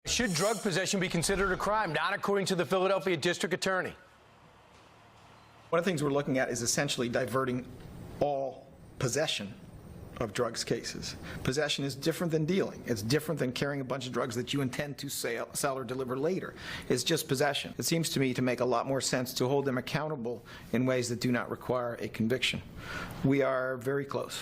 Should drug possession be considered a crime? Not according to the Philadelphia District Attorney. One of the things we're looking at is essentially diverting all possession of drugs cases. Possession is different than dealing. It's different than carrying a bunch of drugs that you intend to sell or deliver later. It's just possession. It seems to me to make a lot more sense to hold them accountable in ways that do not require a conviction. We are very close.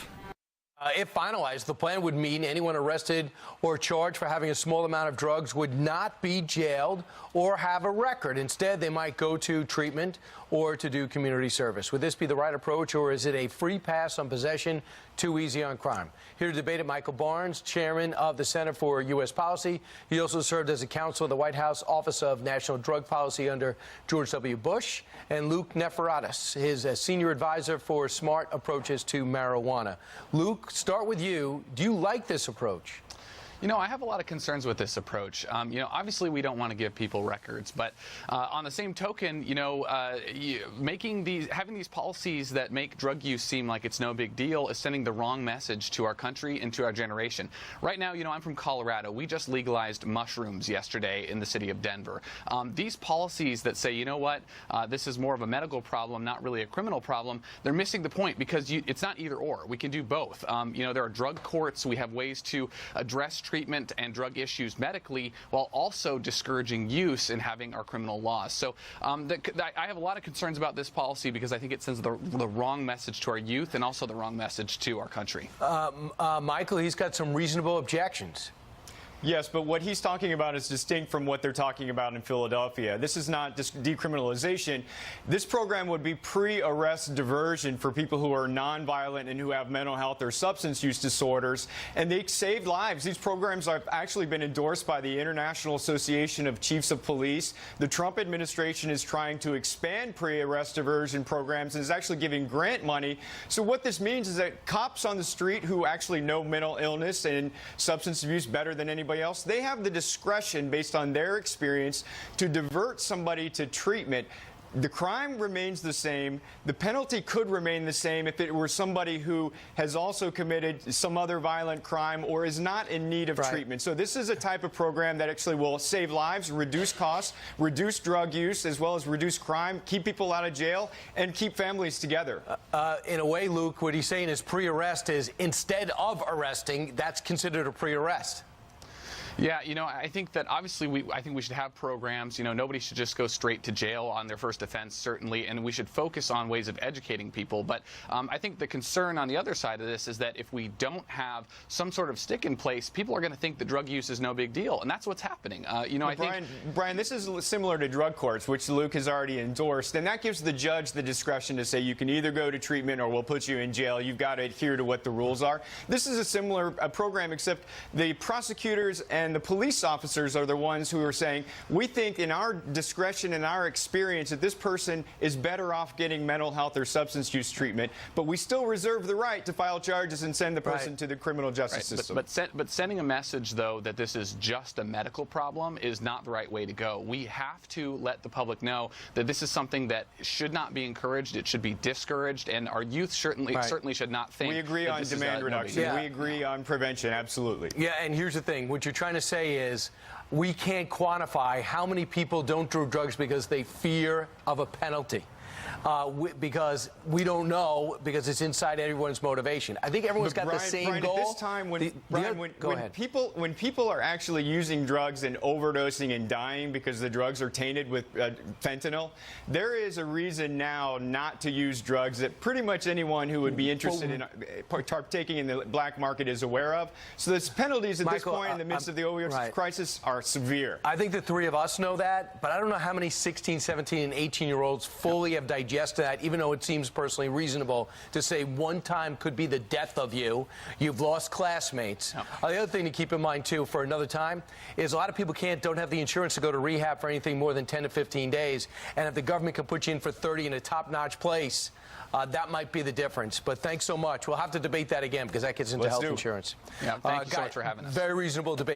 If finalized, the plan would mean anyone arrested or charged for having a small amount of drugs would not be jailed or have a record. Instead, they might go to treatment or to do community service. Would this be the right approach, or is it a free pass on possession, too easy on crime? Here to debate it, Michael Barnes, chairman of the Center for U.S. Policy. He also served as a counsel in the White House Office of National Drug Policy under George W. Bush, and Luke Neferotis, his senior advisor for smart approaches to marijuana. Luke, start with you. Do you like this approach? You know, I have a lot of concerns with this approach. Obviously we don't want to give people records, but on the same token, having these policies that make drug use seem like it's no big deal is sending the wrong message to our country and to our generation. Right now, I'm from Colorado. We just legalized mushrooms yesterday in the city of Denver. These policies that say, this is more of a medical problem, not really a criminal problem, they're missing the point, because it's not either or. We can do both. There are drug courts. We have ways to address treatment and drug issues medically while also discouraging use and having our criminal laws. So I have a lot of concerns about this policy because I think it sends the wrong message to our youth and also the wrong message to our country. Michael, he's got some reasonable objections. Yes, but what he's talking about is distinct from what they're talking about in Philadelphia. This is not decriminalization. This program would be pre-arrest diversion for people who are nonviolent and who have mental health or substance use disorders, and they save lives. These programs have actually been endorsed by the International Association of Chiefs of Police. The Trump administration is trying to expand pre-arrest diversion programs and is actually giving grant money. So what this means is that cops on the street who actually know mental illness and substance abuse better than anybody else, they have the discretion based on their experience to divert somebody to treatment. The crime remains the same. The penalty could remain the same if it were somebody who has also committed some other violent crime or is not in need of treatment. So this is a type of program that actually will save lives, reduce costs, reduce drug use, as well as reduce crime, keep people out of jail, and keep families together. In a way, Luke, what he's saying is pre-arrest is instead of arresting, that's considered a pre-arrest. Yeah, I think that obviously I think we should have programs. Nobody should just go straight to jail on their first offense, certainly, and we should focus on ways of educating people. But I think the concern on the other side of this is that if we don't have some sort of stick in place, people are going to think that drug use is no big deal, and that's what's happening. Brian, this is similar to drug courts, which Luke has already endorsed, and that gives the judge the discretion to say you can either go to treatment or we'll put you in jail. You've got to adhere to what the rules are. This is a similar program, except the prosecutors and the police officers are the ones who are saying, we think in our discretion and our experience that this person is better off getting mental health or substance use treatment, but we still reserve the right to file charges and send the person to the criminal justice system. But sending a message, though, that this is just a medical problem is not the right way to go. We have to let the public know that this is something that should not be encouraged. It should be discouraged, and our youth certainly should not think. We agree on demand reduction. We agree on prevention, absolutely. Yeah, and here's the thing. What you're trying to say is we can't quantify how many people don't do drugs because they fear of a penalty. Because we don't know, because it's inside everyone's motivation. I think everyone's got the same goal. At this time, when people are actually using drugs and overdosing and dying because the drugs are tainted with fentanyl, there is a reason now not to use drugs that pretty much anyone who would be interested in partaking in the black market is aware of. So the penalties at this point in the midst of the opioid crisis are severe. I think the three of us know that, but I don't know how many 16, 17, and 18-year-olds fully have digested that, even though it seems personally reasonable to say one time could be the death of you. You've lost classmates. No. The other thing to keep in mind, too, for another time, is a lot of people don't have the insurance to go to rehab for anything more than 10 to 15 days. And if the government can put you in for 30 in a top-notch place, that might be the difference. But thanks so much. We'll have to debate that again because that gets into health insurance. Yeah, thank you so much for having us. Very reasonable debate.